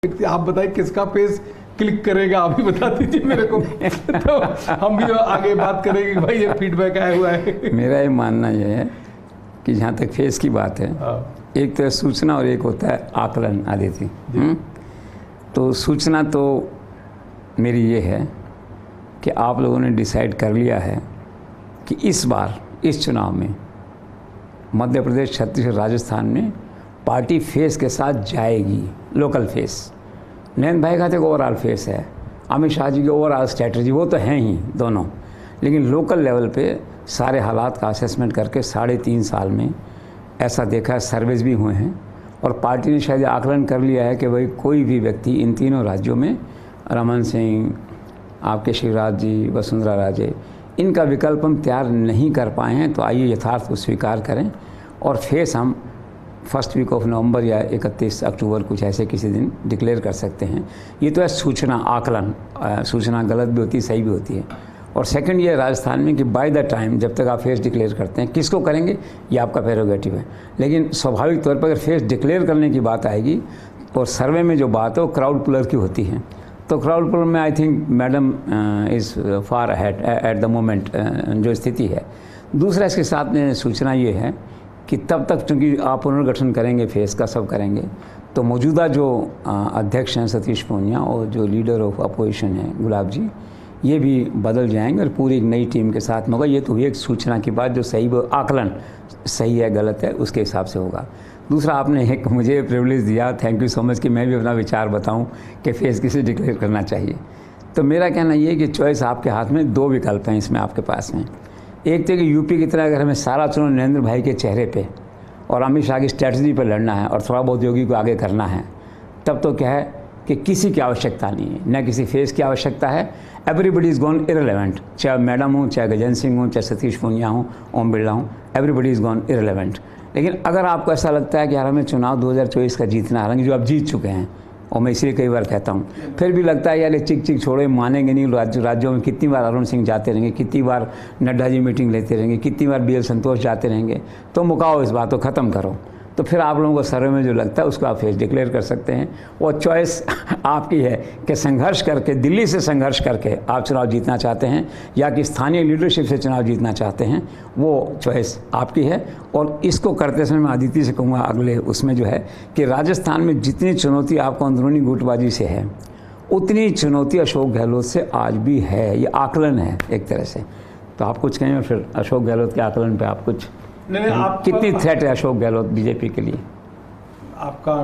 आप बताइए किसका फेस क्लिक करेगा, आप ही बता दीजिए मेरे को तो हम भी आगे बात करेंगे कि भाई ये फीडबैक आया हुआ है। मेरा ये मानना ये है कि जहाँ तक फेस की बात है, एक तो सूचना और एक होता है आकलन आदित्य। तो सूचना तो मेरी ये है कि आप लोगों ने डिसाइड कर लिया है कि इस बार इस चुनाव में मध्य प्रदेश, छत्तीसगढ़, राजस्थान में पार्टी फेस के साथ जाएगी। लोकल फेस, नरेंद्र भाई का तो एक ओवरऑल फेस है, अमित शाह जी की ओवरऑल स्ट्रैटेजी वो तो हैं ही दोनों, लेकिन लोकल लेवल पे सारे हालात का असेसमेंट करके 3.5 साल में ऐसा देखा है, सर्वेज भी हुए हैं और पार्टी ने शायद आकलन कर लिया है कि भाई कोई भी व्यक्ति इन तीनों राज्यों में, रमन सिंह, आपके शिवराज जी, वसुंधरा राजे, इनका विकल्प हम तैयार नहीं कर पाए हैं। तो आइए यथार्थ को स्वीकार करें और फेस हम फर्स्ट वीक ऑफ नवंबर या 31 अक्टूबर कुछ ऐसे किसी दिन डिक्लेयर कर सकते हैं। ये तो है सूचना, आकलन। सूचना गलत भी होती है, सही भी होती है। और सेकंड ये राजस्थान में कि बाय द टाइम जब तक आप फेस डिक्लेयर करते हैं, किसको करेंगे ये आपका प्रेरोगेटिव है, लेकिन स्वाभाविक तौर पर अगर फेस डिक्लेयर करने की बात आएगी और सर्वे में जो बात है वो क्राउड पुलर की होती है, तो क्राउड पुलर में I think madam is far ahead at the moment जो स्थिति है। दूसरा इसके साथ में सूचना ये है कि तब तक चूँकि आप पुनर्गठन करेंगे, फेस का सब करेंगे, तो मौजूदा जो अध्यक्ष हैं सतीश पूनिया और जो लीडर ऑफ अपोजिशन हैं गुलाब जी, ये भी बदल जाएंगे और पूरी एक नई टीम के साथ में होगा। ये तो हुई एक सूचना की बात, जो सही आकलन सही है गलत है उसके हिसाब से होगा। दूसरा, आपने एक मुझे प्रिविलेज दिया, थैंक यू सो मच, कि मैं भी अपना विचार बताऊं कि फेस किसे डिक्लेयर करना चाहिए। तो मेरा कहना ये है कि चॉइस आपके हाथ में, 2 विकल्प हैं इसमें आपके पास में। एक तो कि यूपी की तरह अगर हमें सारा चुनाव नरेंद्र भाई के चेहरे पे और अमित शाह की स्ट्रैटेजी पर लड़ना है और थोड़ा बहुत योगी को आगे करना है, तब तो क्या है कि किसी की आवश्यकता नहीं है, न किसी फेस की आवश्यकता है। एवरीबडी इज़ गॉन इररिलेवेंट, चाहे मैडम हूँ, चाहे गजेंद्र सिंह हूँ, चाहे सतीश पूनिया हूँ, ओम बिरला हूँ, एवरीबडी इज़ गॉन इररिलेवेंट। लेकिन अगर आपको ऐसा लगता है कि यार हमें चुनाव 2024 का जीतना है, हालांकि जो आप जीत चुके हैं, और मैं इसलिए कई बार कहता हूँ, फिर भी लगता है यार ये चिक छोड़े, मानेंगे नहीं, राज्यों में कितनी बार अरुण सिंह जाते रहेंगे, कितनी बार नड्डा जी मीटिंग लेते रहेंगे, कितनी बार BL संतोष जाते रहेंगे, तो मुकाओ इस बात को, ख़त्म करो। तो फिर आप लोगों को सर्वे में जो लगता है उसको आप फेस डिक्लेयर कर सकते हैं। वो चॉइस आपकी है कि संघर्ष करके, दिल्ली से संघर्ष करके आप चुनाव जीतना चाहते हैं या कि स्थानीय लीडरशिप से चुनाव जीतना चाहते हैं, वो चॉइस आपकी है। और इसको करते समय मैं आदित्य से कहूँगा अगले उसमें जो है कि राजस्थान में जितनी चुनौती आपको अंदरूनी गुटबाजी से है, उतनी चुनौती अशोक गहलोत से आज भी है। ये आकलन है एक तरह से। तो आप कुछ कहें फिर अशोक गहलोत के आकलन पर, आप कुछ नहीं, आप कितनी थ्रेट है अशोक गहलोत बीजेपी के लिए? आपका